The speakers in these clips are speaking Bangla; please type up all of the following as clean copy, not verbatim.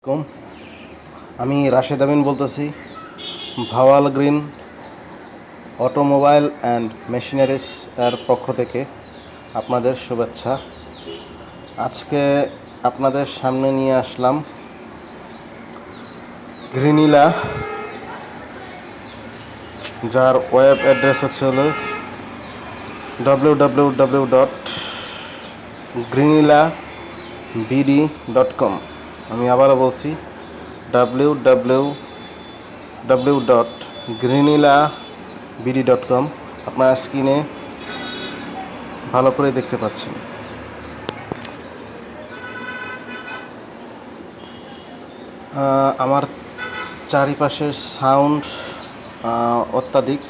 কম আমি রাশেদ আমিন বলতেছি। Bhawal green automobile and machineries এর পক্ষ থেকে আপনাদের শুভেচ্ছা। আজকে আপনাদের সামনে নিয়ে আসলাম গ্রিনিলা, যার ওয়েব অ্যাড্রেস হচ্ছে হলো www.greenilabd.com। আমি আবারও বলছি www.greenilabd.com। আপনারা স্ক্রিনে ভালো করে দেখতে পাচ্ছেন। আমার চারিপাশের সাউন্ড অত্যাধিক,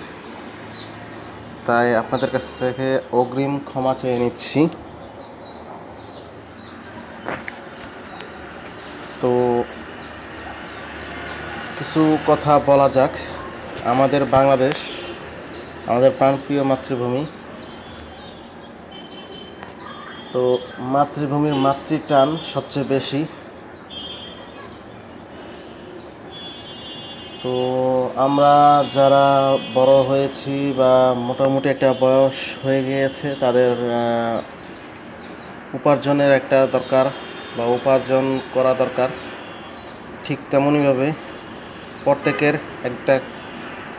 তাই আপনাদের কাছ থেকে অগ্রিম ক্ষমা চেয়ে নিচ্ছি। তো কিছু কথা বলা যাক। আমাদের বাংলাদেশ, আমাদের প্রাণপ্রিয় মাতৃভূমি। তো মাতৃভূমির মাতৃটান সবচেয়ে বেশি। তো আমরা যারা বড় হয়েছি বা মোটামুটি একটা বয়স হয়ে গিয়েছে, তাদের উপার্জনের একটা দরকার বা উপার্জন করা দরকার। ঠিক তেমনইভাবে প্রত্যেকের একটা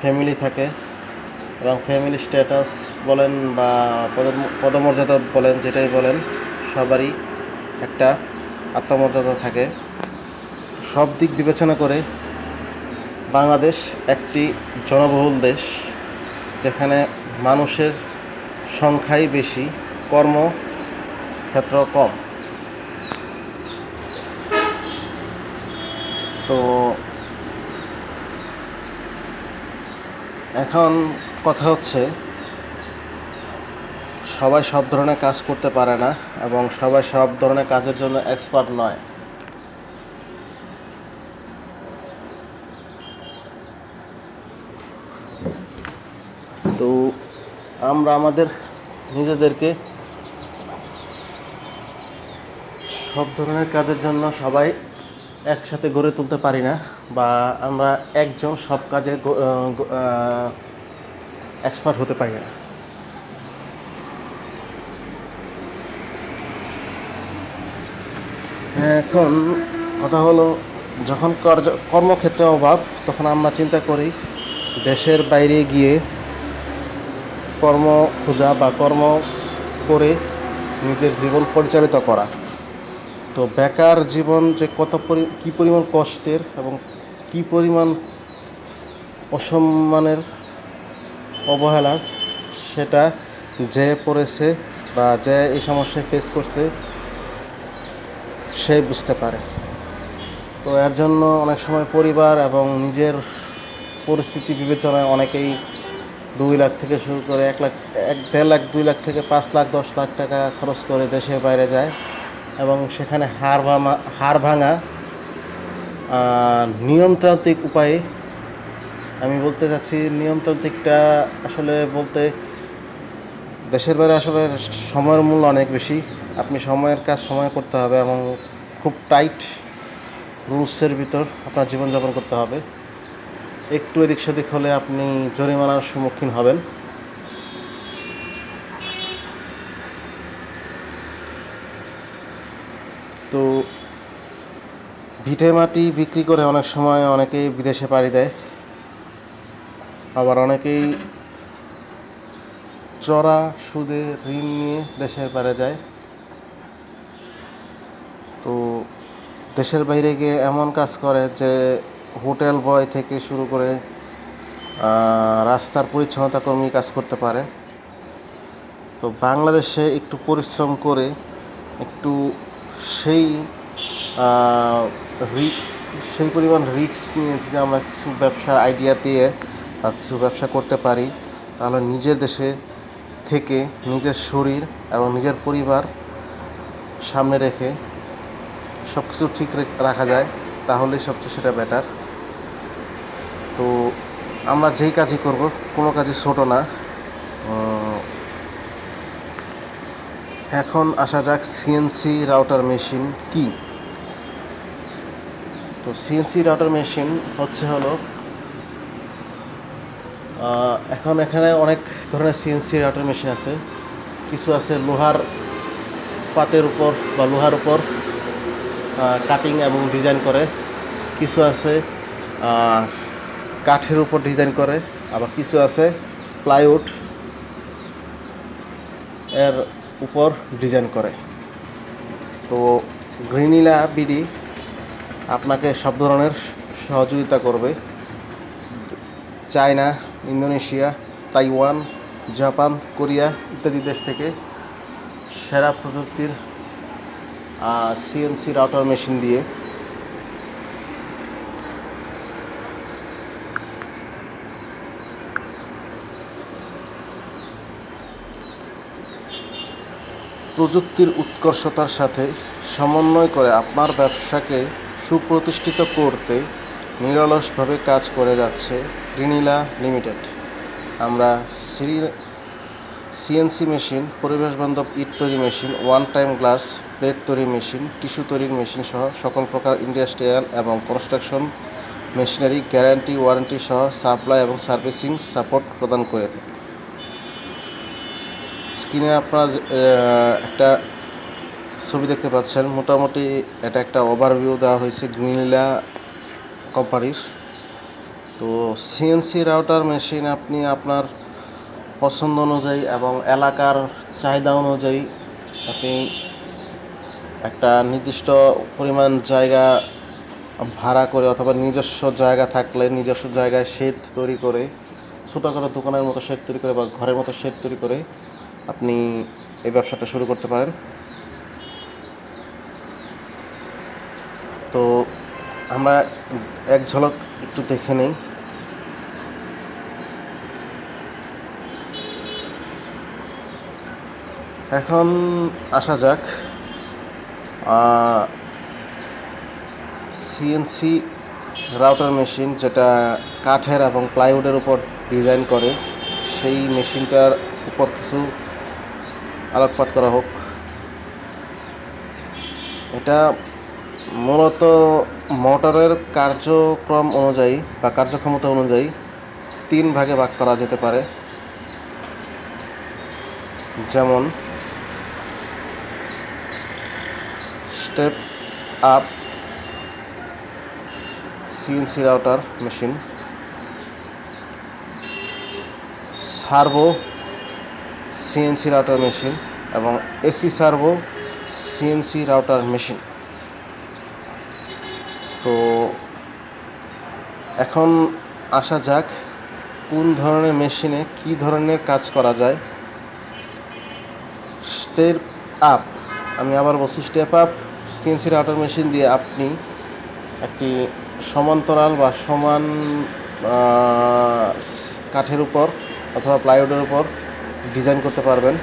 ফ্যামিলি থাকে, এবং ফ্যামিলি স্ট্যাটাস বলেন বা পদমর্যাদা বলেন, যেটাই বলেন, সবারই একটা আত্মমর্যাদা থাকে। সব দিক বিবেচনা করে বাংলাদেশ একটি জনবহুল দেশ, যেখানে মানুষের সংখ্যাই বেশি, কর্মক্ষেত্র কম। তো এখন কথা হচ্ছে, সবাই সব ধরনের কাজ করতে পারে না, এবং সবাই সব ধরনের কাজের জন্য এক্সপার্ট নয়। তো আমরা আমাদের নিজেদেরকে সব ধরনের কাজের জন্য সবাই একসাথে গড়ে তুলতে পারি না, বা আমরা একজন সব কাজে এক্সপার্ট হতে পারি না। এখন কথা হলো, যখন কর্মক্ষেত্রে অভাব, তখন আমরা চিন্তা করি দেশের বাইরে গিয়ে কর্ম খোঁজা বা কর্ম করে নিজের জীবন পরিচালিত করা। তো বেকার জীবন যে কী পরিমাণ কষ্টের এবং কী পরিমাণ অসম্মানের, অবহেলার, সেটা যে পড়েছে বা যে এই সমস্যায় ফেস করছে সে বুঝতে পারে। তো এর জন্য অনেক সময় পরিবার এবং নিজের পরিস্থিতি বিবেচনায় অনেকেই 2 লাখ থেকে শুরু করে 1 লাখ, 1.5 লাখ, 2 লাখ থেকে 5 লাখ, 10 লাখ টাকা খরচ করে দেশের বাইরে যায়, এবং সেখানে হাড় ভাঙা নিয়মতান্ত্রিক উপায়ে, আমি বলতে চাচ্ছি নিয়মতান্ত্রিকটা আসলে বলতে, দেশের বাইরে আসলে সময়ের মূল্য অনেক বেশি। আপনি সময়ের কাজ সময় করতে হবে, এবং খুব টাইট রুলসের ভিতর আপনার জীবনযাপন করতে হবে। একটু এদিক সেদিক হলে আপনি জরিমানার সম্মুখীন হবেন। তো ভিটে মাটি বিক্রি করে অনেক সময় অনেকেই বিদেশে পাড়ি দেয়, আবার অনেকেই চড়া সুদে ঋণ নিয়ে দেশের বাইরে যায়। তো দেশের বাইরে গিয়ে এমন কাজ করে যে হোটেল বয় থেকে শুরু করে রাস্তার পরিচ্ছন্নতা কর্মী কাজ করতে পারে। তো বাংলাদেশে একটু পরিশ্রম করে একটু সেই সেই পরিমাণ রিস্ক নিয়ে যদি আমরা কিছু ব্যবসার আইডিয়া দিয়ে বা কিছু ব্যবসা করতে পারি, তাহলে নিজের দেশে থেকে নিজের শরীর এবং নিজের পরিবার সামনে রেখে সব কিছু ঠিক রাখা যায়, তাহলেই সবচেয়ে সেটা বেটার। তো আমরা যেই কাজই করব, কোনো কাজই ছোট না। এখন আসা যাক সিএনসি রাউটার মেশিন কি। তো সিএনসি রাউটার মেশিন হলো এখন এখানে অনেক ধরনের সিএনসি রাউটার মেশিন আছে। কিছু আছে লোহার পাতের উপর বা লোহার উপর কাটিং এবং ডিজাইন করে, কিছু আছে কাঠের উপর ডিজাইন করে, আবার কিছু আছে প্লাইউড এর উপর ডিজাইন করে। তো গ্রিনিলা বিডি আপনাকে সব ধরনের সহযোগিতা করবে। China, Indonesia, Taiwan, Japan, Korea ইত্যাদি দেশ থেকে সেরা প্রযুক্তির সিএনসি রাউটার মেশিন দিয়ে প্রযুক্তির উৎকর্ষতার সাথে সমন্বয় করে আপনার ব্যবসাকে সুপ্রতিষ্ঠিত করতে নিরলসভাবে কাজ করে যাচ্ছে গ্রিনিলা লিমিটেড। আমরা সিএনসি মেশিন, পরিবেশ বান্ধব ইট তৈরি machine, one time glass plate তৈরি মেশিন, টিস্যু তৈরির মেশিন সহ সকল প্রকার ইন্ডাস্ট্রিয়াল এবং কনস্ট্রাকশন মেশিনারি গ্যারান্টি ওয়ারেন্টি সহ সাপ্লাই এবং সার্ভিসিং সাপোর্ট প্রদান করে থাকি। স্ক্রিনে আপনারা একটা ছবি দেখতে পাচ্ছেন। মোটামুটি এটা একটা ওভারভিউ দেওয়া হয়েছে গ্রিনিলা কোম্পানির। তো সিএনসি রাউটার মেশিন আপনি আপনার পছন্দ অনুযায়ী এবং এলাকার চাহিদা অনুযায়ী আপনি একটা নির্দিষ্ট পরিমাণ জায়গা ভাড়া করে অথবা নিজস্ব জায়গা থাকলে নিজস্ব জায়গায় শেড তৈরি করে, ছোটোখাটো দোকানের মতো শেড তৈরি করে বা ঘরের মতো শেড তৈরি করে আপনি এই ব্যবসাটা শুরু করতে পারেন। তো আমরা এক ঝলক একটু দেখে নেই। এখন আসা যাক সিএনসি রাউটার মেশিন, যেটা কাঠের এবং প্লাইউডের উপর ডিজাইন করে, সেই মেশিনটার উপর কিছু আলোকপাত করা হোক। এটা মূলত মোটরের কার্যক্রম অনুযায়ী বা কার্যক্ষমতা অনুযায়ী 3 ভাগে ভাগ করা যেতে পারে। যেমন step up CNC router machine, servo CNC router machine এবং AC servo CNC router machine. তো এখন আসা যাক কোন ধরনের মেশিনে কি ধরনের কাজ করা যায়। স্টেপ আপ, আমি আবার বলছি, step up CNC router machine দিয়ে আপনি একটি সমান্তরাল বা সমান কাঠের উপর অথবা প্লাইউডের উপর ডিজাইন করতে পারবেন।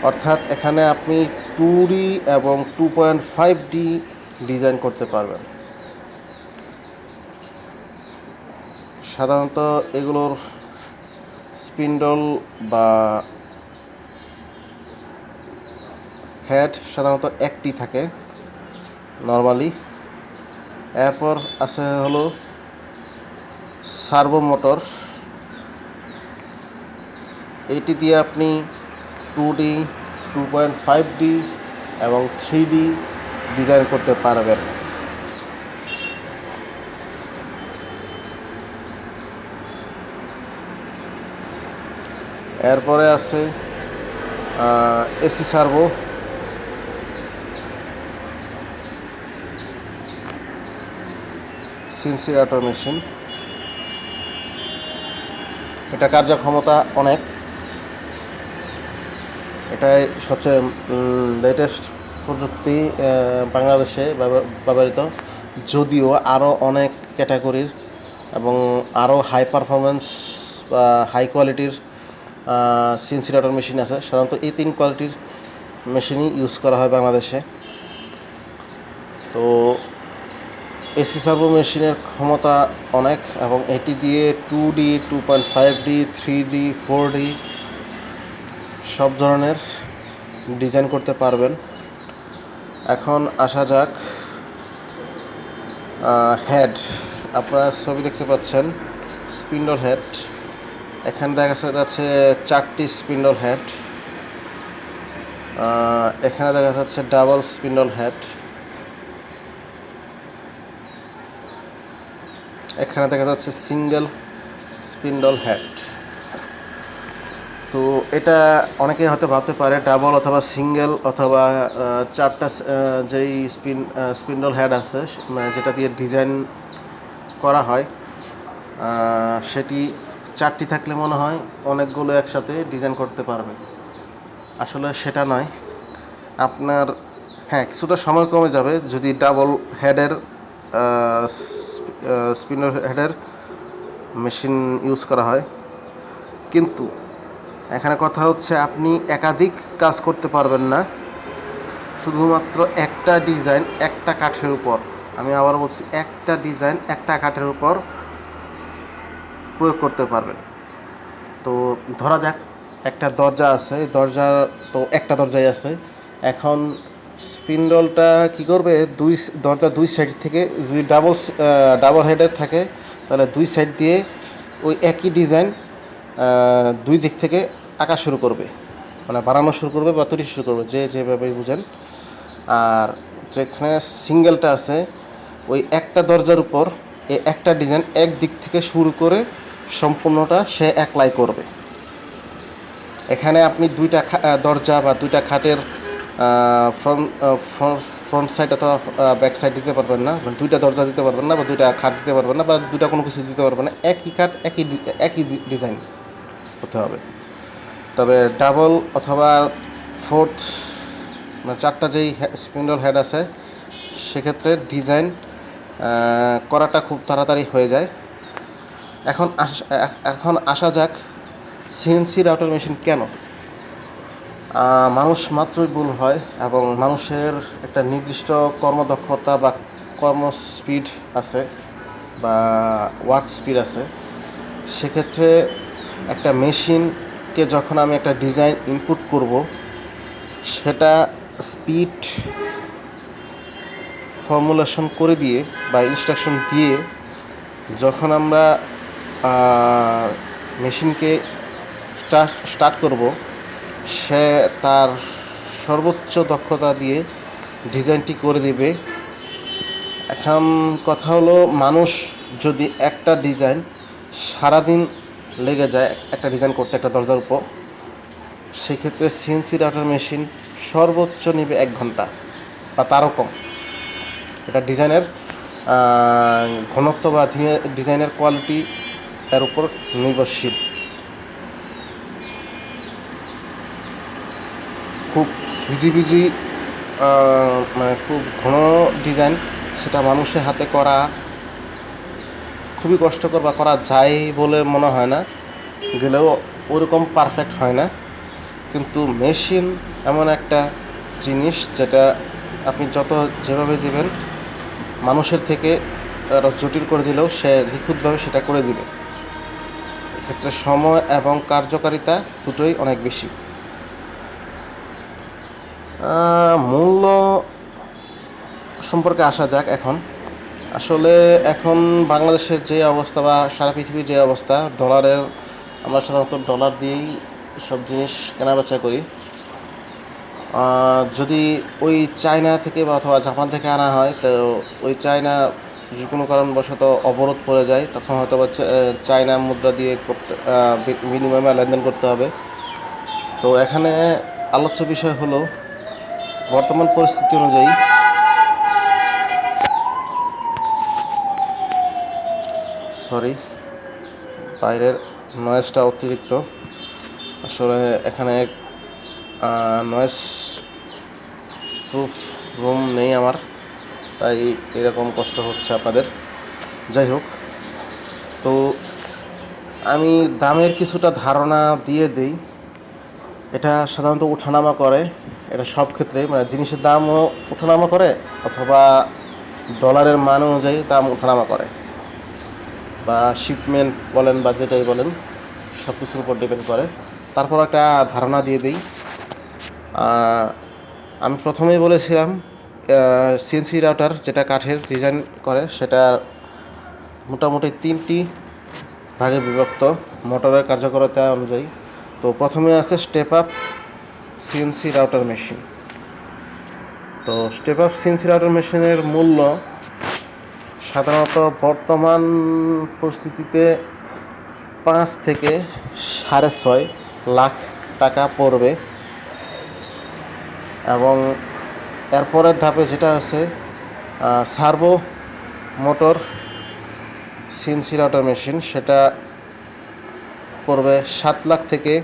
অর্থাৎ এখানে আপনি 2D এবং 2.5D ডিজাইন করতে পারবেন। সাধারণত এগুলোর স্পিন্ডল বা হেড সাধারণত একটি থাকে নর্মালি। এরপর আছে হলো সার্ভো মোটর, এইটি দিয়ে আপনি 2D, 2.5D এবং 3D ডিজাইন করতে পারবেন। এরপরে আছে AC servo, CNC router machine. এটা কার্যক্ষমতা অনেক, এটাই সবচেয়ে লেটেস্ট প্রযুক্তি বাংলাদেশে ব্যবহৃত, যদিও আরও অনেক ক্যাটাগরির এবং আরও হাই পারফরমেন্স বা হাই কোয়ালিটির সিএনসি রাউটার মেশিন আছে। সাধারণত এই 3 কোয়ালিটির মেশিনই ইউজ করা হয় বাংলাদেশে। তো এসি সার্ভো মেশিনের ক্ষমতা অনেক এবং এটি দিয়ে 2D, 2.5D, 3D, 4D সব ধরনের ডিজাইন করতে পারবেন। এখন আসা যাক হেড, আপনারা ছবি দেখতে পাচ্ছেন স্পিন্ডল হেড। এখানে দেখা যাচ্ছে 4টি স্পিন্ডল হেড। এখানে দেখা যাচ্ছে ডাবল স্পিন্ডল হেড। এখানে দেখা যাচ্ছে সিঙ্গেল স্পিন্ডল হেড। তো এটা অনেকেই হয়তো ভাবতে পারে ডাবল অথবা সিঙ্গেল অথবা 4টা যেই স্পিন্ডল হেড আছে যেটা দিয়ে ডিজাইন করা হয়, সেটি 4টি থাকলে মনে হয় অনেকগুলো একসাথে ডিজাইন করতে পারবে। আসলে সেটা নয়। আপনার কিছুটা সময় কমে যাবে যদি ডাবল হেডের স্পিন্ডল হেডের মেশিন ইউজ করা হয়, কিন্তু এখানে কথা হচ্ছে আপনি একাধিক কাজ করতে পারবেন না শুধুমাত্র একটা ডিজাইন একটা কাঠের উপর। আমি আবার বলছি, একটা ডিজাইন একটা কাঠের উপর প্রয়োগ করতে পারবেন। তো ধরা যাক একটা দরজা আছে, দরজার তো একটা দরজাই আছে। এখন স্পিন্ডলটা কি করবে, দরজা দুই সাইড থেকে যদি ডাবল হেডের থাকে তাহলে দুই সাইড দিয়ে ওই একই ডিজাইন দুই দিক থেকে আঁকা শুরু করবে, মানে বানানো শুরু করবে বা তৈরি শুরু করবে, যেভাবে বুঝেন। আর যেখানে সিঙ্গেলটা আছে, ওই একটা দরজার উপর এই একটা ডিজাইন এক দিক থেকে শুরু করে সম্পূর্ণটা সে একলাই করবে। এখানে আপনি দুইটা দরজা বা দুইটা খাটের ফ্রন্ট সাইড অথবা ব্যাক সাইড দিতে পারবেন না, দুইটা দরজা দিতে পারবেন না, বা দুইটা খাট দিতে পারবেন না, বা দুইটা কোনো কিছু দিতে পারবেন না। একই খাট একই ডিজাইন হতে হবে। তবে ডাবল অথবা ফোর্থ, মানে 4টা যেই স্পিন্ডল হেড আছে, সেক্ষেত্রে ডিজাইন করাটা খুব তাড়াতাড়ি হয়ে যায়। এখন আসা যাক সিএনসি রাউটার মেশিন কেন। মানুষ মাত্রই ভুল হয়, এবং মানুষের একটা নির্দিষ্ট কর্মদক্ষতা বা কর্ম স্পিড আছে বা ওয়ার্ক স্পিড আছে। সেক্ষেত্রে একটা মেশিনকে যখন আমি একটা ডিজাইন ইনপুট করব, সেটা স্পিড ফর্মুলেশন করে দিয়ে বা ইনস্ট্রাকশন দিয়ে যখন আমরা মেশিনকে স্টার্ট করব, সে তার সর্বোচ্চ দক্ষতা দিয়ে ডিজাইনটি করে দেবে। এখন কথা হলো, মানুষ যদি একটা ডিজাইন সারাদিন লেগে যায় একটা ডিজাইন করতে একটা দরজার উপর, সেক্ষেত্রে সিএনসি রাউটার মেশিন সর্বোচ্চ নেবে 1 ঘন্টা বা তারও কম। এটা ডিজাইনের ঘনত্ব বা ডিজাইনের কোয়ালিটি এর উপর নির্ভরশীল। খুব ভিজি মানে খুব ঘন ডিজাইন, সেটা মানুষের হাতে করা খুবই কষ্টকর, বা করা যায় বলে মনে হয় না, গেলেও ওরকম পারফেক্ট হয় না। কিন্তু মেশিন এমন একটা জিনিস যেটা আপনি যেভাবে দেবেন, মানুষের থেকে আরও জটিল করে দিলেও সে নিখুঁতভাবে সেটা করে দিবে। এক্ষেত্রে সময় এবং কার্যকারিতা দুটোই অনেক বেশি। মূল্য সম্পর্কে আসা যাক। আসলে এখন বাংলাদেশের যে অবস্থা বা সারা পৃথিবীর যে অবস্থা, আমরা সাধারণত ডলার দিয়েই সব জিনিস কেনাবেচা করি। যদি ওই চায়না থেকে বা অথবা জাপান থেকে আনা হয়, তো ওই চায়না যে কোনো কারণবশত অবরোধ পড়ে যায়, তখন হয়তো বা চায়না মুদ্রা দিয়ে বিনিময়ে লেনদেন করতে হবে। তো এখানে আলোচ্য বিষয় হলো, বর্তমান পরিস্থিতি অনুযায়ী বাইরের নয়েজটা অতিরিক্ত। আসলে এখানে নয়েজ প্রুফ রুম নেই আমার, তাই এরকম কষ্ট হচ্ছে আপনাদের। যাই হোক, তো আমি দামের কিছুটা ধারণা দিয়ে দিই। এটা সাধারণত ওঠানামা করে, এটা সব ক্ষেত্রে, মানে জিনিসের দামও ওঠানামা করে, অথবা ডলারের মান অনুযায়ী দাম ওঠানামা করে, বা শিপমেন্ট বলেন বা যেটাই বলেন, সব কিছুর উপর ডিপেন্ড করে। তারপর একটা ধারণা দিয়ে দিই। আমি প্রথমেই বলেছিলাম সিএনসি রাউটার যেটা কাঠের ডিজাইন করে সেটা মোটামুটি 3টি ভাগে বিভক্ত মোটরের কার্যকারিতা অনুযায়ী। তো প্রথমে আছে step up CNC router machine. তো স্টেপ আপ সিএনসি রাউটার মেশিনের মূল্য সাধারণত বর্তমান পরিস্থিতিতে 5 থেকে 6.5 লাখ টাকা পড়বে, এবং এরপরের ধাপে যেটা আছে servo motor CNC router machine, সেটা পড়বে 7 লাখ থেকে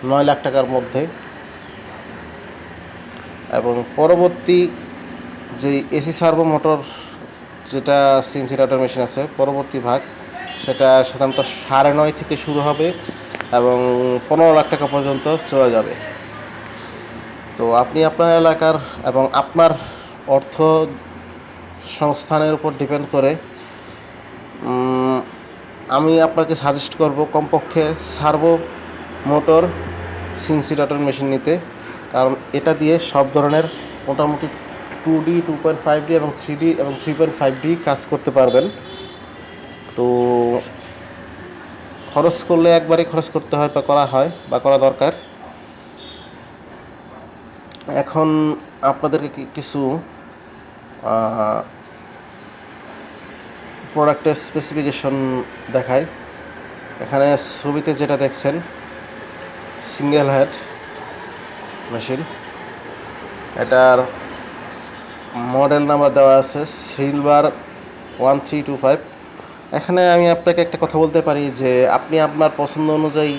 9 লাখ টাকার মধ্যে। এবং পরবর্তী যে এসি সার্ভো মোটর যেটা সিএনসি রাউটার মেশিন আছে পরবর্তী ভাগ, সেটা সাধারণত 9.5 থেকে শুরু হবে এবং 15 লাখ টাকা পর্যন্ত চলে যাবে। তো আপনি আপনার এলাকার এবং আপনার অর্থ সংস্থানের উপর ডিপেন্ড করে আমি আপনাকে সাজেস্ট করব কমপক্ষে servo motor CNC router machine নিতে, কারণ এটা দিয়ে সব ধরনের মোটামুটি 2D 2.5D এবং 3D এবং 3.5D কাজ করতে পারবেন। তো খরচ করলে একবারই খরচ করতে হয় বা করা হয় বা করা দরকার। এখন আপনাদেরকে কিছু প্রোডাক্টের স্পেসিফিকেশন দেখাই। এখানে ছবিতে যেটা দেখছেন সিঙ্গেল হেড মেশিন, এটার মডেল নাম্বার দেওয়া আছে সিলভার 1325। এখানে আমি আপনাকে একটা কথা বলতে পারি যে আপনি আপনার পছন্দ অনুযায়ী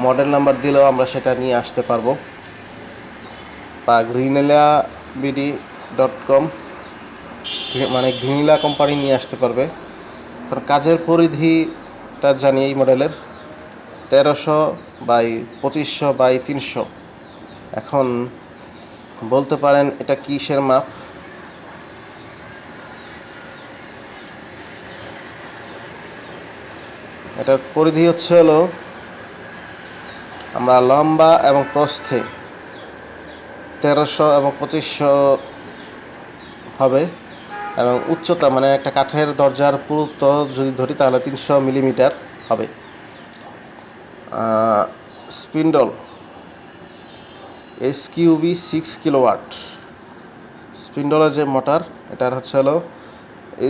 মডেল নাম্বার দিলেও আমরা সেটা নিয়ে আসতে পারবো, বা greenilabd.com মানে গ্রিনিলা কোম্পানি নিয়ে আসতে পারবে। কারণ কাজের পরিধিটা জানি এই মডেলের 1300/2500/300। এখন বলতে পারেন এটা কিসের মাপ? এটার পরিধি হলো আমরা লম্বা এবং প্রস্থে 1300 এবং 2500 হবে, এবং উচ্চতা মানে একটা কাঠের দরজার পুরুত্ব যদি ধরি তাহলে 300 মিলিমিটার হবে। Spindle SQB 6 kilowatt. স্পিন্ডলের যে মোটর এটার হলো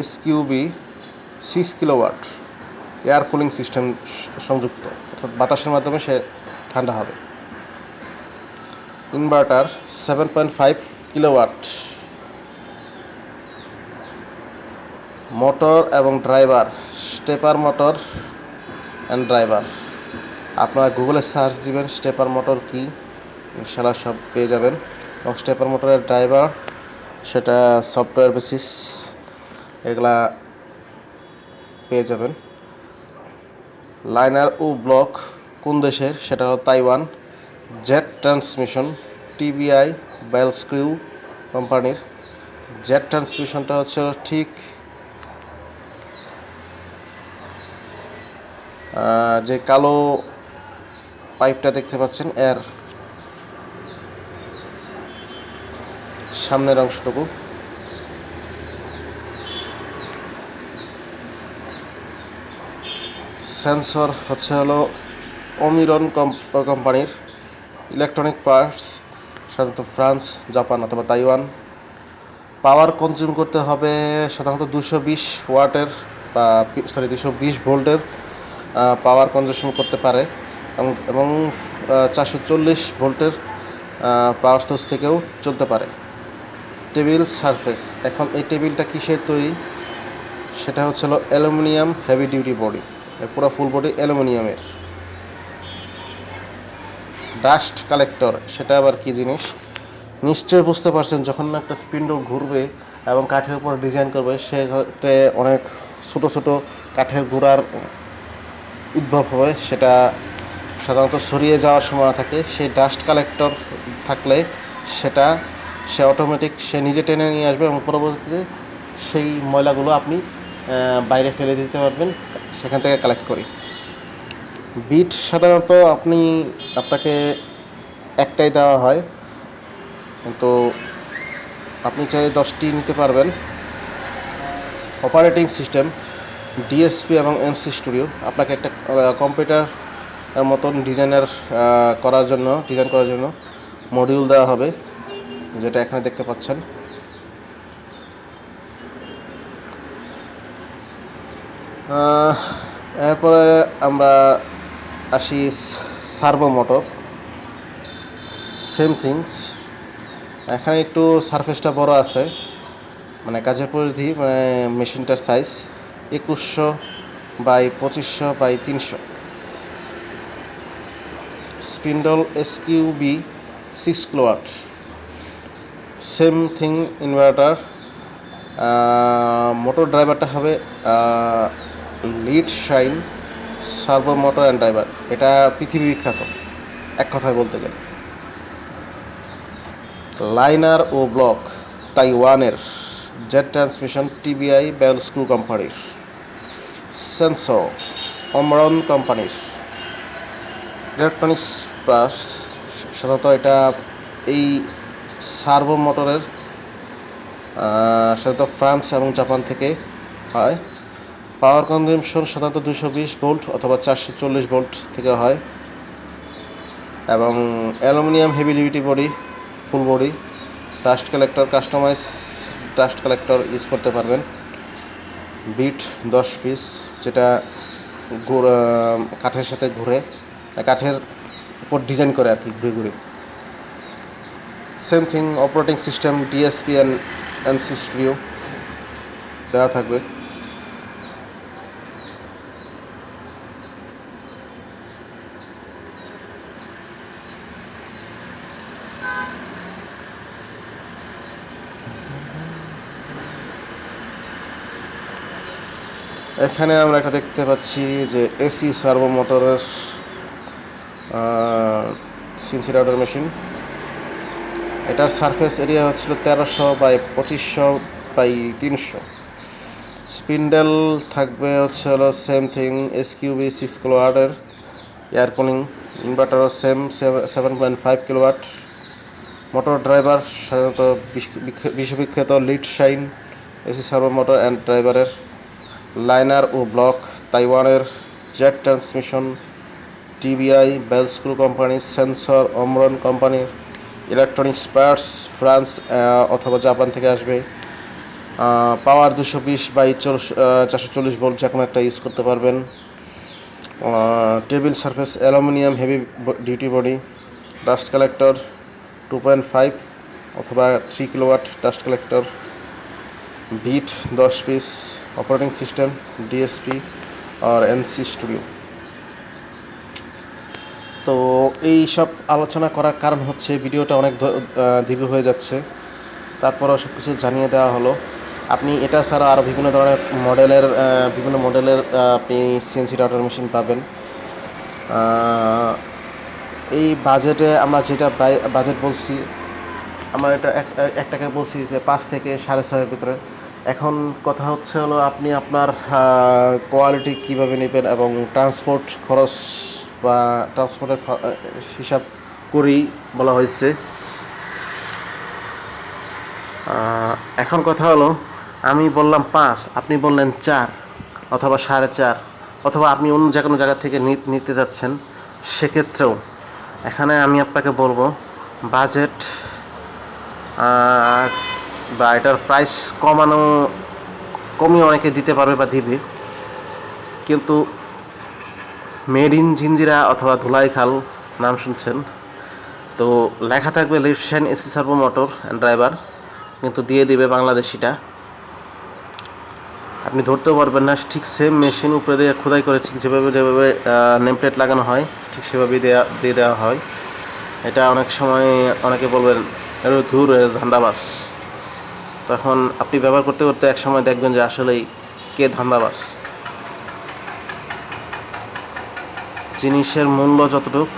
SQB 6 kilowatt, air cooling system সংযুক্ত, অর্থাৎ বাতাসের মাধ্যমে সে ঠান্ডা হবে। Inverter 7.5 kilowatt. মোটর এবং driver stepper motor and driver. আপনারা গুগলে সার্চ দিবেন স্টেপার মোটর কি, ইনশাআল্লাহ সব পেয়ে যাবেন। এবং স্টেপার মোটরের ড্রাইভার সেটা সফটওয়্যার বেসিস, এগুলা পেয়ে যাবেন। লাইনার ও ব্লক কোন দেশের? সেটা হলো Taiwan. Jet transmission TBI bell screw কোম্পানির। জেট ট্রান্সমিশনটা হচ্ছে ঠিক যে কালো পাইপটা দেখতে পাচ্ছেন এর সামনের অংশটুকু। সেন্সর হলো ওমিরন কোম্পানির। ইলেকট্রনিক পার্টস সাধারণত ফ্রান্স, জাপান অথবা তাইওয়ান। পাওয়ার কনজিউম করতে হবে সাধারণত 220 ওয়াটের বা 220 ভোল্টের পাওয়ার কনজিউশন করতে পারে, এবং 440 ভোল্টের পাওয়ার সোর্স থেকেও চলতে পারে। টেবিল সারফেস, এখন এই টেবিলটা কিসের তৈরি? সেটা হলো অ্যালুমিনিয়াম হেভি ডিউটি বডি, পুরো ফুল বডি অ্যালুমিনিয়ামের। ডাস্ট কালেক্টর, সেটা আবার কি জিনিস? নিশ্চয়ই বুঝতে পারছেন, যখন একটা স্পিন্ডল ঘুরবে এবং কাঠের উপর ডিজাইন করবে সেক্ষেত্রে অনেক ছোট ছোট কাঠের গুঁড়ার উদ্ভব হবে, সেটা সাধারণত ছড়িয়ে যাওয়ার সম্ভাবনা থাকে। সেই ডাস্ট কালেক্টর থাকলে সে অটোমেটিক সে নিজে টেনে নিয়ে আসবে এবং পরবর্তীতে সেই ময়লাগুলো আপনি বাইরে ফেলে দিতে পারবেন সেখান থেকে কালেক্ট করি। বিট সাধারণত আপনাকে একটাই দেওয়া হয়, কিন্তু আপনি চাইলে 10টি নিতে পারবেন। অপারেটিং সিস্টেম ডিএসপি এবং এনসি স্টুডিও। আপনাকে একটা কম্পিউটার মতন ডিজাইন করার জন্য মডিউল দেওয়া হবে, যেটা এখানে দেখতে পাচ্ছেন। এরপরে আমরা আসি সার্ভো মোটর। সেম থিংস, এখানে একটু সারফেসটা বড় আছে, মানে কাজের পরিধি, মানে মেশিনটার size 2100 by 2500 by 300। Spindle SQB 6 kilowatt. Same thing inverter. Motor ড্রাইভারটা হবে lead shine servo motor and driver. এটা পৃথিবী বিখ্যাত এক কথায় বলতে গেলে। লাইনার ও ব্লক তাইওয়ানের, jet transmission TBI ball screw কোম্পানির। সেন্সর অমরন কোম্পানির। ইলেকট্রনিক্স প্লাস, সাধারণত এটা এই সার্ভো মোটরের সাধারণত ফ্রান্স এবং জাপান থেকে হয়। পাওয়ার কনজাম্পশন সাধারণত 220 ভোল্ট অথবা 440 ভোল্ট থেকে হয়, এবং aluminium heavy duty body, full body. Dust collector, customise dust collector use করতে পারবেন। বিট 10 পিস, যেটা কাঠের সাথে ঘুরে, কাঠের উপর ডিজাইন করে আর কি, ঘুরে ঘুরে। Same thing operating system DSP and NC studio দেওয়া থাকবে। এখানে আমরা একটা দেখতে পাচ্ছি যে এসি সার্ভো মোটরের সিএনসি রাউটার মেশিন। এটার সারফেস এরিয়া হচ্ছিল 1300 বাই 2500 বাই 300। স্পিন্ডেল থাকবে হলো সেম থিং এসকিউবি 6 কিলোওয়াটের। এয়ার কুলিং ইনভার্টারও সেম 7.5 কিলোওয়াট। মোটর ড্রাইভার সাধারণত বিশ্ববিখ্যাত lead shine AC servo motor and ড্রাইভারের। লাইনার ও ব্লক তাইওয়ানের, jet transmission TBI ball screw কোম্পানির। সেন্সর অমরন কোম্পানির। ইলেকট্রনিক্স পার্টস ফ্রান্স অথবা জাপান থেকে আসবে। পাওয়ার 220 বাই 440 ভোল্ট, যে কোনো একটা ইউজ করতে পারবেন। Table surface aluminium heavy duty body. Dust collector 2.5 অথবা 3 kilowatt dust collector. Bit 10 piece. Operating system DSP আর এনসি স্টুডিও। তো এই সব আলোচনা করার কারণ হচ্ছে ভিডিওটা অনেক দীর্ঘ হয়ে যাচ্ছে, তারপরও সব কিছু জানিয়ে দেওয়া হলো। আপনি এটা ছাড়া আরও বিভিন্ন ধরনের মডেলের আপনি সিএনসি রাউটার মেশিন পাবেন। এই বাজেটে আমরা যেটা বাজেট বলছি, আমরা এটা একটাকে বলছি যে 5 থেকে 6.5-এর ভিতরে। এখন কথা হচ্ছে হলো আপনি আপনার কোয়ালিটি কীভাবে নেবেন এবং ট্রান্সপোর্ট খরচ বা ট্রান্সপোর্টের হিসাব করেই বলা হয়েছে। এখন কথা হলো, আমি বললাম 5, আপনি বললেন 4 অথবা 4.5, অথবা আপনি অন্য যে কোনো জায়গা থেকে নিতে যাচ্ছেন, সেক্ষেত্রেও এখানে আমি আপনাকে বলবো বাজেট বা এটার প্রাইস কমিয়ে অনেকে দিতে পারবে বা দিবে, কিন্তু মেড ইন জিঞ্জিরা অথবা ধুলাইখাল নাম শুনছেন, তো লেখা থাকবে lead shine AC servo motor and driver, কিন্তু দিয়ে দিবে বাংলাদেশিটা। আপনি ধরতেও পারবেন না, ঠিক সেম মেশিন উপরে দিয়ে খোদাই করে ঠিক যেভাবে নেম প্লেট লাগানো হয় ঠিক সেভাবেই দিয়ে দেওয়া হয়। এটা অনেক সময় অনেকে বলবেন ধুর ধান্দাবাজ, তখন আপনি ব্যবহার করতে করতে এক সময় দেখবেন যে আসলেই কে ধান্দাবাজ। জিনিসের মূল্য যতটুকু,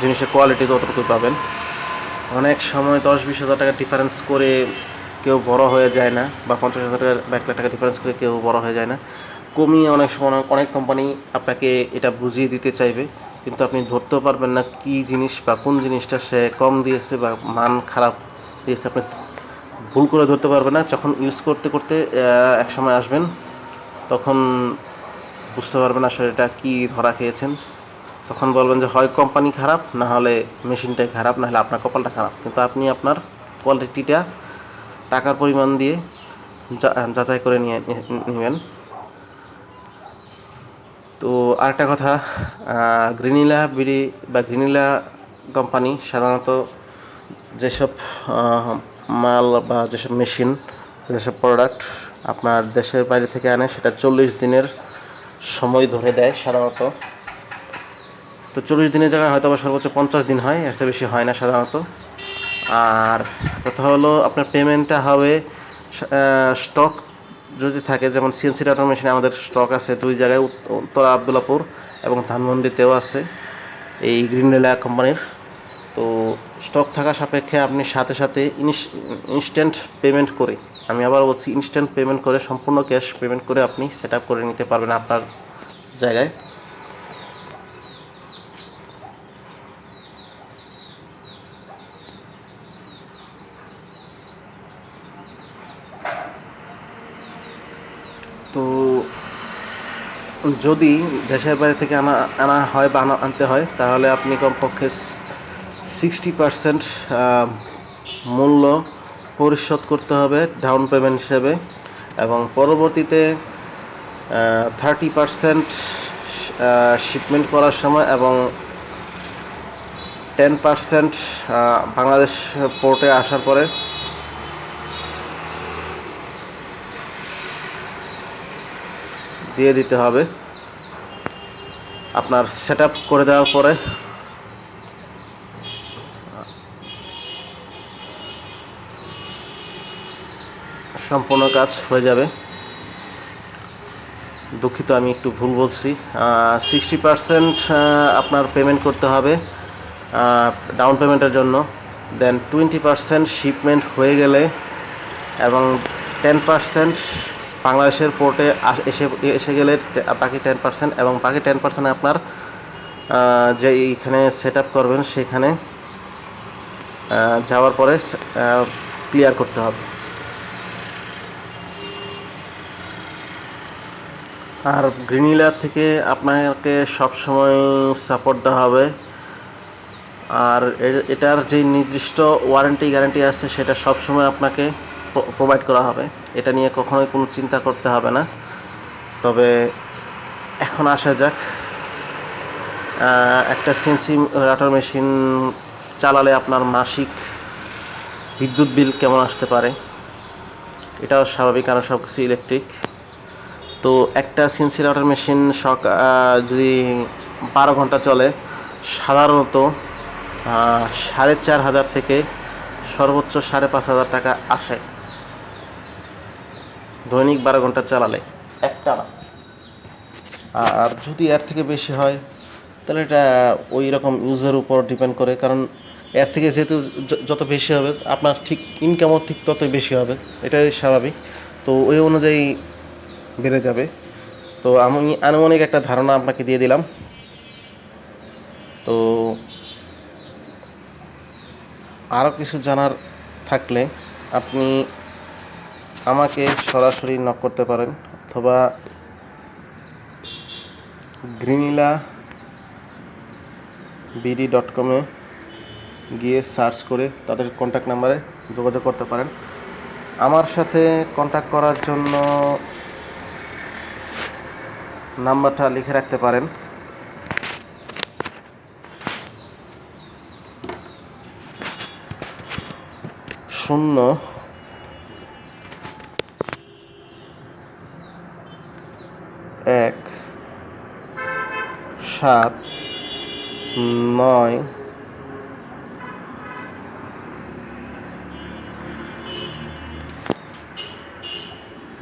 জিনিসের কোয়ালিটি ততটুকুই পাবেন। অনেক সময় 10-20 হাজার টাকা ডিফারেন্স করে কেউ বড় হয়ে যায় না, বা 50,000 টাকা বা 1 লাখ টাকা ডিফারেন্স করে কেউ বড় হয়ে যায় না। কমিয়ে অনেক সময় অনেক কোম্পানি আপনাকে এটা বুঝিয়ে দিতে চাইবে, কিন্তু আপনি ধরতেও পারবেন না কী জিনিস বা কোন জিনিসটা সে কম দিয়েছে বা মান খারাপ দিয়েছে, আপনি ভুল করে ধরতে পারবেন না। যখন ইউজ করতে করতে এক সময় আসবেন, তখন বুঝতে পারবেন আসলে এটা কী ধরা খেয়েছেন। তখন বলবেন যে হয় কোম্পানি খারাপ, না হলে মেশিনটাই খারাপ, না হলে আপনার কপালটা খারাপ। কিন্তু আপনি আপনার কোয়ালিটিটা টাকার পরিমাণ দিয়ে যাচাই করে নেবেন। তো আরেকটা কথা, গ্রিনিলা বিডি বা গ্রিনিলা কোম্পানি সাধারণত যেসব মাল বা যেসব মেশিন, যেসব প্রোডাক্ট আপনার দেশের বাইরে থেকে আনে, সেটা 40 দিনের সময় ধরে দেয় সাধারণত। তো 40 দিনের জায়গায় হয়তো বা সর্বোচ্চ 50 দিন হয়, এর চেয়ে বেশি হয় না সাধারণত। আর কথা হলো আপনার পেমেন্টটা হবে স্টক যদি থাকে, যেমন সিএনসি ডাটার মেশিনে আমাদের স্টক আছে 2 জায়গায়, উত্তরা আবদুল্লাপুর এবং ধানমন্ডিতেও আছে এই গ্রিনডেলা কোম্পানির। তো স্টক থাকা সাপেক্ষে আপনি সাথে সাথে ইনস্ট্যান্ট পেমেন্ট করে, আমি আবার বলছি ইনস্ট্যান্ট পেমেন্ট করে, সম্পূর্ণ ক্যাশ পেমেন্ট করে আপনি সেট আপ করে নিতে পারবেন আপনার জায়গায়। তো যদি দেশের বাইরে থেকে আনা হয় বা আনতে হয়, তাহলে আপনি কমপক্ষে 60% মূল্য পরিশোধ করতে হবে ডাউন পেমেন্ট হিসেবে, এবং পরবর্তীতে 30% শিপমেন্ট করার সময় এবং 10% বাংলাদেশ পোর্টে আসার পরে দিয়ে দিতে হবে। আপনার সেট আপ করে দেওয়ার পরে সম্পূর্ণ কাজ হয়ে যাবে। দুঃখিত, আমি একটু ভুল বলছি। 60% আপনার পেমেন্ট করতে হবে ডাউন পেমেন্টের জন্য, দেন 20% শিপমেন্ট হয়ে গেলে, এবং 10% বাংলাদেশের পোর্টে এসে গেলে বাকি 10%, এবং বাকি 10% আপনার যে এইখানে সেট আপ করবেন সেখানে যাওয়ার পরে ক্লিয়ার করতে হবে। আর গ্রিনিলা থেকে আপনাকে সবসময় সাপোর্ট দেওয়া হবে। আর এটার যে নির্দিষ্ট ওয়ারেন্টি গ্যারান্টি আছে সেটা সবসময় আপনাকে প্রোভাইড করা হবে, এটা নিয়ে কখনোই কোনো চিন্তা করতে হবে না। তবে এখন আসা যাক, একটা সিএনসি রাটার মেশিন চালালে আপনার মাসিক বিদ্যুৎ বিল কেমন আসতে পারে, এটাও স্বাভাবিক, কারণ সব কিছু ইলেকট্রিক। তো একটা সিএনসি রাটার মেশিন যদি 12 ঘন্টা চলে, সাধারণত 4,500 থেকে সর্বোচ্চ 5,500 টাকা আসে দৈনিক 12 ঘন্টা চালালে একটা না। আর যদি এর থেকে বেশি হয়, তাহলে এটা ওই রকম ইউজের উপর ডিপেন্ড করে, কারণ এর থেকে যেহেতু যত বেশি হবে আপনার ঠিক ইনকামও ঠিক ততই বেশি হবে, এটাই স্বাভাবিক। তো ওই অনুযায়ী বেড়ে যাবে। তো আমি আনুমানিক একটা ধারণা আপনাকে দিয়ে দিলাম। তো আরও কিছু জানার থাকলে আপনি আমাকে সরাসরি নক করতে পারেন, অথবা গ্রিনিলা BD.com গিয়ে সার্চ করে তাদের কন্ট্যাক্ট নাম্বারে যোগাযোগ করতে পারেন। আমার সাথে কন্ট্যাক্ট করার জন্য নাম্বারটা লিখে রাখতে পারেন: 0179,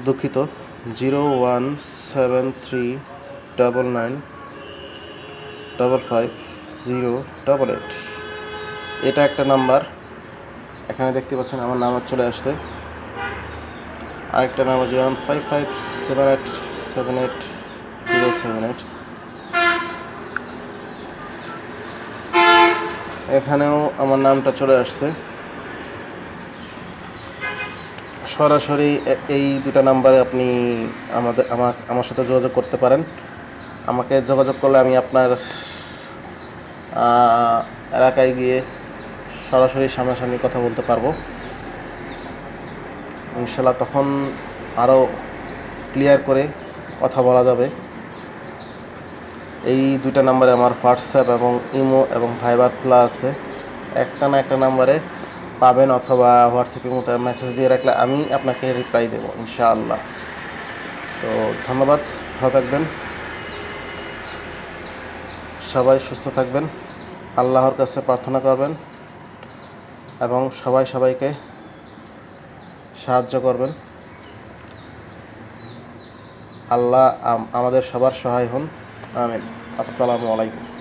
দুঃখিত, 017399555088। এটা একটা নাম্বার, এখানে দেখতে পাচ্ছেন আমার নাম্বার চলে আসছে। আরেকটা নাম্বার 01557878 এখানেও আমার নামটা চলে আসছে। সরাসরি এই দুটো নাম্বারে আপনি আমার সাথে যোগাযোগ করতে পারেন। আমাকে যোগাযোগ করলে আমি আপনার এলাকায় গিয়ে সরাসরি সামনাসামনি কথা বলতে পারবো ইনশাল্লাহ। তখন আরও ক্লিয়ার করে কথা বলা যাবে। এই দুইটা নাম্বারে আমার হোয়াটসঅ্যাপ এবং ইমো এবং ভাইবার খোলা আছে। একটা না একটা নাম্বারে পাবেন, অথবা হোয়াটসঅ্যাপ ইমোতে মেসেজ দিয়ে রাখলে আমি আপনাকে রিপ্লাই দেবো ইনশাআল্লাহ। তো ধন্যবাদ, ভালো থাকবেন, সবাই সুস্থ থাকবেন, আল্লাহর কাছে প্রার্থনা করবেন এবং সবাই সবাইকে সাহায্য করবেন। আল্লাহ আমাদের সবার সহায় হন, আমিন। আসসালামু আলাইকুম।